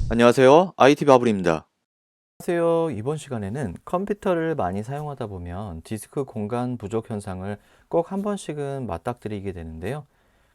안녕하세요. IT 바블입니다. 안녕하세요. 이번 시간에는 컴퓨터를 많이 사용하다 보면 디스크 공간 부족 현상을 꼭 한 번씩은 맞닥뜨리게 되는데요.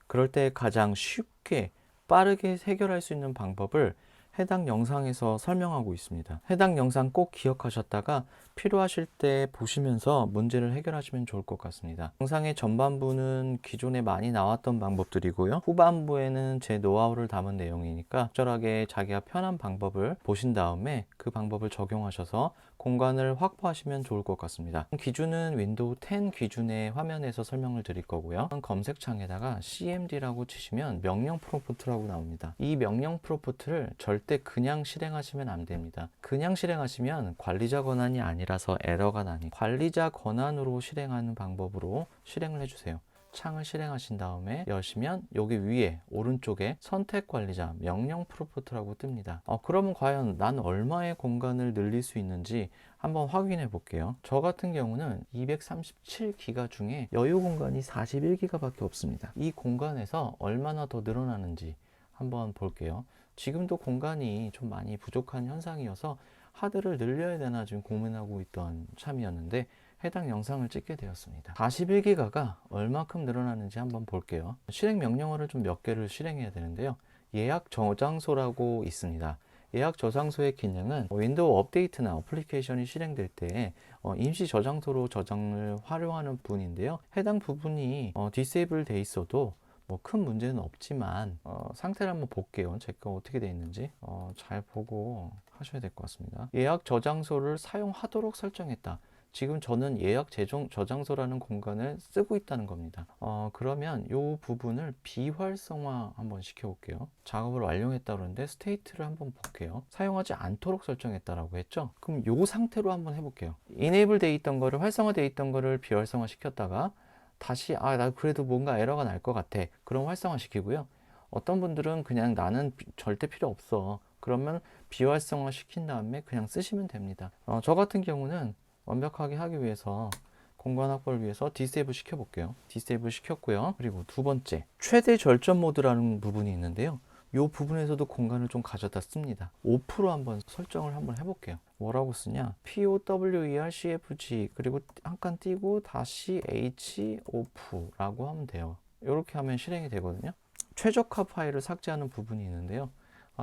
그럴 때 가장 쉽게 빠르게 해결할 수 있는 방법을 해당 영상에서 설명하고 있습니다. 해당 영상 꼭 기억하셨다가 필요하실 때 보시면서 문제를 해결하시면 좋을 것 같습니다. 영상의 전반부는 기존에 많이 나왔던 방법들이고요. 후반부에는 제 노하우를 담은 내용이니까 적절하게 자기가 편한 방법을 보신 다음에 그 방법을 적용하셔서 공간을 확보하시면 좋을 것 같습니다. 기준은 윈도우 10 기준의 화면에서 설명을 드릴 거고요. 검색창에다가 cmd라고 치시면 명령 프롬프트라고 나옵니다. 이 명령 프롬프트를 절대 그냥 실행하시면 안 됩니다. 그냥 실행하시면 관리자 권한이 아니라서 에러가 나니 관리자 권한으로 실행하는 방법으로 실행을 해주세요. 창을 실행하신 다음에 여시면 여기 위에 오른쪽에 선택 관리자 명령 프롬프트라고 뜹니다. 그러면 과연 난 얼마의 공간을 늘릴 수 있는지 한번 확인해 볼게요. 저 같은 경우는 237기가 중에 여유 공간이 41기가 밖에 없습니다. 이 공간에서 얼마나 더 늘어나는지 한번 볼게요. 지금도 공간이 좀 많이 부족한 현상이어서 하드를 늘려야 되나 지금 고민하고 있던 참이었는데 해당 영상을 찍게 되었습니다. 41기가가 얼마큼 늘어나는지 한번 볼게요. 실행 명령어를 좀 몇 개를 실행해야 되는데요. 예약 저장소라고 있습니다. 예약 저장소의 기능은 윈도우 업데이트나 어플리케이션이 실행될 때 임시 저장소로 저장을 활용하는 부분인데요. 해당 부분이 디세이블 돼 있어도 뭐 큰 문제는 없지만 상태를 한번 볼게요. 제가 어떻게 되어 있는지 잘 보고 하셔야 될 것 같습니다. 예약 저장소를 사용하도록 설정했다. 지금 저는 예약 저장소라는 공간을 쓰고 있다는 겁니다. 그러면 이 부분을 비활성화 한번 시켜볼게요. 작업을 완료했다 그러는데 스테이트를 한번 볼게요. 사용하지 않도록 설정했다라고 했죠. 그럼 이 상태로 한번 해볼게요. 이네이블 돼 있던 거를 활성화돼 있던 거를 비활성화 시켰다가 다시 나 그래도 뭔가 에러가 날 것 같아. 그럼 활성화 시키고요. 어떤 분들은 그냥 나는 절대 필요 없어. 그러면 비활성화 시킨 다음에 그냥 쓰시면 됩니다. 저 같은 경우는 완벽하게 하기 위해서 공간 확보를 위해서 디세이블 시켜볼게요. 디세이블 시켰고요. 그리고 두 번째, 최대 절전 모드라는 부분이 있는데요. 이 부분에서도 공간을 좀 가져다 씁니다. 5% 한번 설정을 한번 해볼게요. 뭐라고 쓰냐? POWERCFG 그리고 한 칸 띄고 다시 H OFF라고 하면 돼요. 이렇게 하면 실행이 되거든요. 최적화 파일을 삭제하는 부분이 있는데요.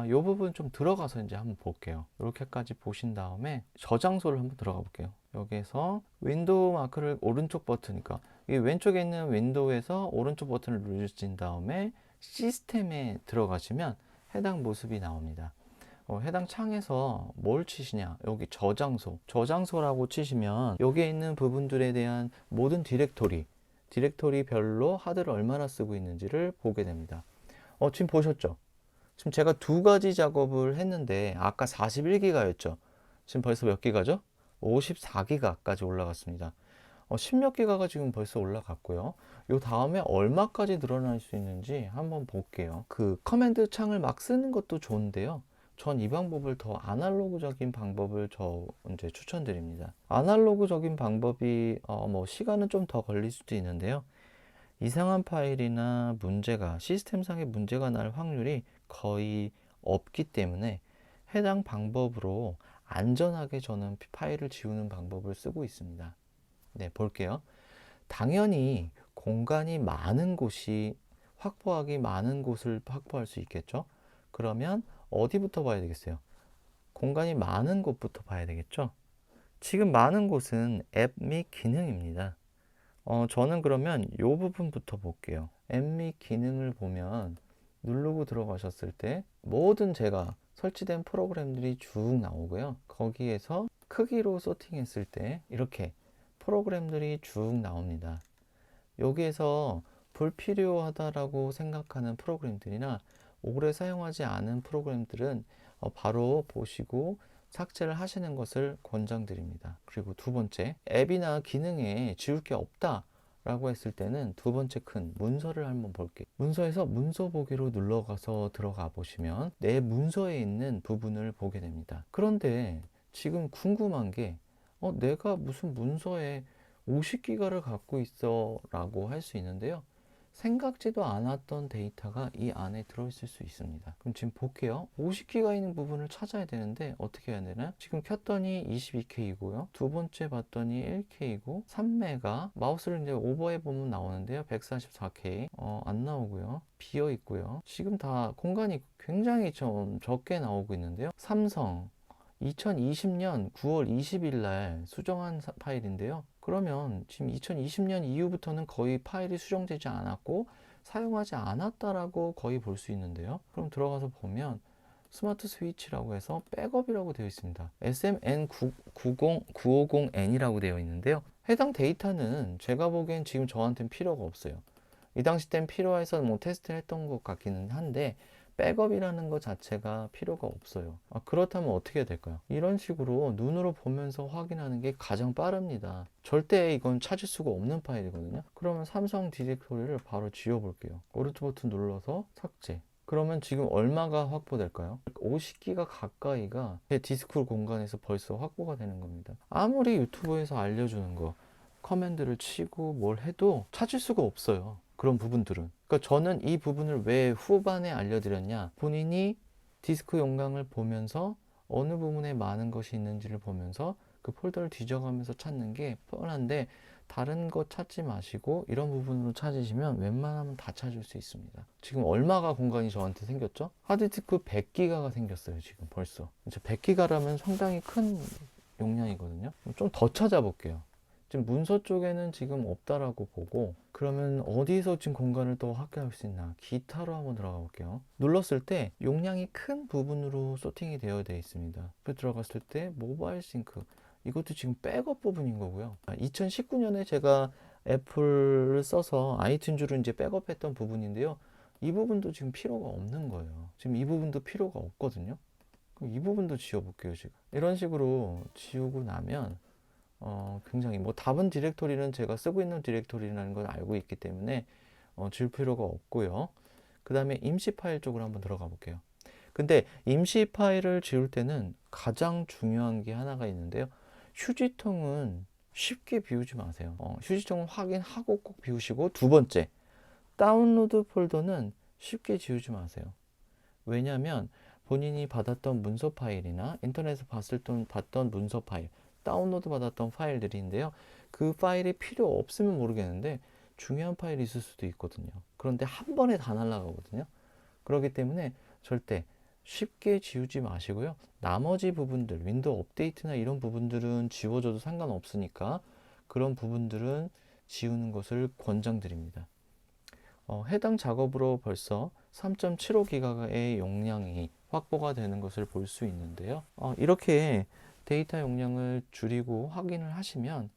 이 부분 좀 들어가서 이제 한번 볼게요. 이렇게까지 보신 다음에 저장소를 한번 들어가 볼게요. 여기에서 윈도우 마크를 오른쪽 버튼이니까 이 왼쪽에 있는 윈도우에서 오른쪽 버튼을 누르신 다음에 시스템에 들어가시면 해당 모습이 나옵니다. 해당 창에서 뭘 치시냐, 여기 저장소라고 치시면 여기에 있는 부분들에 대한 모든 디렉토리별로 하드를 얼마나 쓰고 있는지를 보게 됩니다. 지금 보셨죠? 지금 제가 두 가지 작업을 했는데 아까 41기가였죠. 지금 벌써 몇 기가죠? 54기가까지 올라갔습니다. 10몇 기가가 지금 벌써 올라갔고요. 요 다음에 얼마까지 늘어날 수 있는지 한번 볼게요. 그 커맨드 창을 막 쓰는 것도 좋은데요. 전 이 방법을 더 아날로그적인 방법을 이제 추천드립니다. 아날로그적인 방법이 뭐 시간은 좀 더 걸릴 수도 있는데요. 이상한 파일이나 시스템상의 문제가 날 확률이 거의 없기 때문에 해당 방법으로 안전하게 저는 파일을 지우는 방법을 쓰고 있습니다. 네, 볼게요. 당연히 공간이 많은 곳이 확보하기 많은 곳을 확보할 수 있겠죠. 그러면 어디부터 봐야 되겠어요? 공간이 많은 곳부터 봐야 되겠죠. 지금 많은 곳은 앱 및 기능입니다. 저는 그러면 이 부분부터 볼게요. 앱 및 기능을 보면 누르고 들어가셨을 때 모든 제가 설치된 프로그램들이 쭉 나오고요. 거기에서 크기로 소팅했을 때 이렇게 프로그램들이 쭉 나옵니다. 여기에서 불필요하다라고 생각하는 프로그램들이나 오래 사용하지 않은 프로그램들은 바로 보시고 삭제를 하시는 것을 권장드립니다. 그리고 두 번째, 앱이나 기능에 지울 게 없다 라고 했을 때는 두 번째 큰 문서를 한번 볼게요. 문서에서 문서 보기로 눌러가서 들어가 보시면 내 문서에 있는 부분을 보게 됩니다. 그런데 지금 궁금한 게 내가 무슨 문서에 50기가를 갖고 있어 라고 할 수 있는데요. 생각지도 않았던 데이터가 이 안에 들어있을 수 있습니다. 그럼 지금 볼게요. 50기가 있는 부분을 찾아야 되는데 어떻게 해야 되나? 지금 켰더니 22K이고요. 두 번째 봤더니 1K고 3메가 마우스를 이제 오버해 보면 나오는데요. 144K 안 나오고요. 비어 있고요. 지금 다 공간이 굉장히 좀 적게 나오고 있는데요. 삼성 2020년 9월 20일 날 수정한 파일인데요. 그러면 지금 2020년 이후부터는 거의 파일이 수정되지 않았고 사용하지 않았다라고 거의 볼 수 있는데요. 그럼 들어가서 보면 스마트 스위치라고 해서 백업이라고 되어 있습니다. SMN950N이라고 되어 있는데요. 해당 데이터는 제가 보기엔 지금 저한테는 필요가 없어요. 이 당시 땐 필요해서 뭐 테스트를 했던 것 같기는 한데 백업이라는 것 자체가 필요가 없어요. 그렇다면 어떻게 해야 될까요? 이런 식으로 눈으로 보면서 확인하는 게 가장 빠릅니다. 절대 이건 찾을 수가 없는 파일이거든요. 그러면 삼성 디렉토리를 바로 지워볼게요. 오른쪽 버튼 눌러서 삭제. 그러면 지금 얼마가 확보될까요? 50기가 가까이가 제 디스크 공간에서 벌써 확보가 되는 겁니다. 아무리 유튜브에서 알려주는 거 커맨드를 치고 뭘 해도 찾을 수가 없어요. 그런 부분들은. 그러니까 저는 이 부분을 왜 후반에 알려드렸냐. 본인이 디스크 용량을 보면서 어느 부분에 많은 것이 있는지를 보면서 그 폴더를 뒤져가면서 찾는 게 뻔한데 다른 거 찾지 마시고 이런 부분으로 찾으시면 웬만하면 다 찾을 수 있습니다. 지금 얼마가 공간이 저한테 생겼죠? 하드디스크 100기가가 생겼어요. 지금 벌써. 이제 100기가라면 상당히 큰 용량이거든요. 좀 더 찾아볼게요. 지금 문서 쪽에는 지금 없다라고 보고 그러면 어디서 지금 공간을 또 확보할 수 있나 기타로 한번 들어가 볼게요. 눌렀을 때 용량이 큰 부분으로 소팅이 되어 있습니다. 들어갔을 때 모바일 싱크 이것도 지금 백업 부분인 거고요. 2019년에 제가 애플을 써서 아이튠즈로 이제 백업했던 부분인데요. 이 부분도 지금 필요가 없는 거예요. 지금 이 부분도 필요가 없거든요. 그럼 이 부분도 지워볼게요. 지금 이런 식으로 지우고 나면 굉장히 뭐 답은 디렉토리는 제가 쓰고 있는 디렉토리라는 걸 알고 있기 때문에 지울 필요가 없고요. 그 다음에 임시 파일 쪽으로 한번 들어가 볼게요. 근데 임시 파일을 지울 때는 가장 중요한 게 하나가 있는데요. 휴지통은 쉽게 비우지 마세요. 휴지통은 확인하고 꼭 비우시고 두 번째, 다운로드 폴더는 쉽게 지우지 마세요. 왜냐하면 본인이 받았던 문서 파일이나 인터넷에서 봤던 문서 파일 다운로드 받았던 파일들인데요. 그 파일이 필요 없으면 모르겠는데 중요한 파일이 있을 수도 있거든요. 그런데 한 번에 다 날아가거든요. 그렇기 때문에 절대 쉽게 지우지 마시고요. 나머지 부분들, 윈도우 업데이트나 이런 부분들은 지워줘도 상관없으니까 그런 부분들은 지우는 것을 권장드립니다. 해당 작업으로 벌써 3.75기가의 용량이 확보가 되는 것을 볼 수 있는데요. 이렇게 데이터 용량을 줄이고 확인을 하시면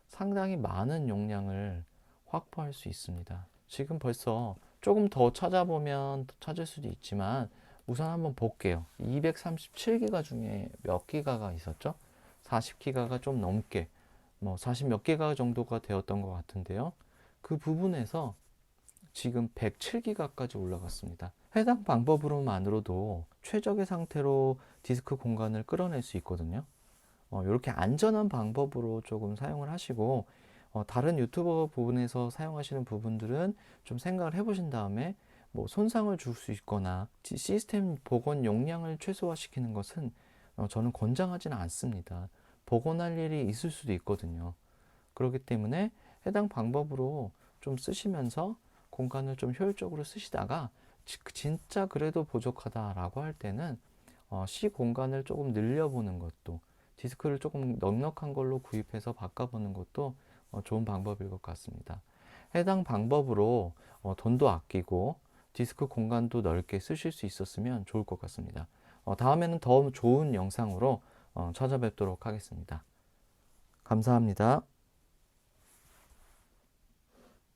상당히 많은 용량을 확보할 수 있습니다. 지금 벌써 조금 더 찾아보면 찾을 수도 있지만 우선 한번 볼게요. 237기가 중에 몇 기가가 있었죠? 40기가가 좀 넘게 40 몇 기가 정도가 되었던 것 같은데요. 그 부분에서 지금 107기가까지 올라갔습니다. 해당 방법으로만으로도 최적의 상태로 디스크 공간을 끌어낼 수 있거든요. 이렇게 안전한 방법으로 조금 사용을 하시고 다른 유튜버 부분에서 사용하시는 부분들은 좀 생각을 해보신 다음에 뭐 손상을 줄 수 있거나 시스템 복원 용량을 최소화시키는 것은 저는 권장하지는 않습니다. 복원할 일이 있을 수도 있거든요. 그렇기 때문에 해당 방법으로 좀 쓰시면서 공간을 좀 효율적으로 쓰시다가 진짜 그래도 부족하다라고 할 때는 C 공간을 조금 늘려보는 것도 디스크를 조금 넉넉한 걸로 구입해서 바꿔보는 것도 좋은 방법일 것 같습니다. 해당 방법으로 돈도 아끼고 디스크 공간도 넓게 쓰실 수 있었으면 좋을 것 같습니다. 다음에는 더 좋은 영상으로 찾아뵙도록 하겠습니다. 감사합니다.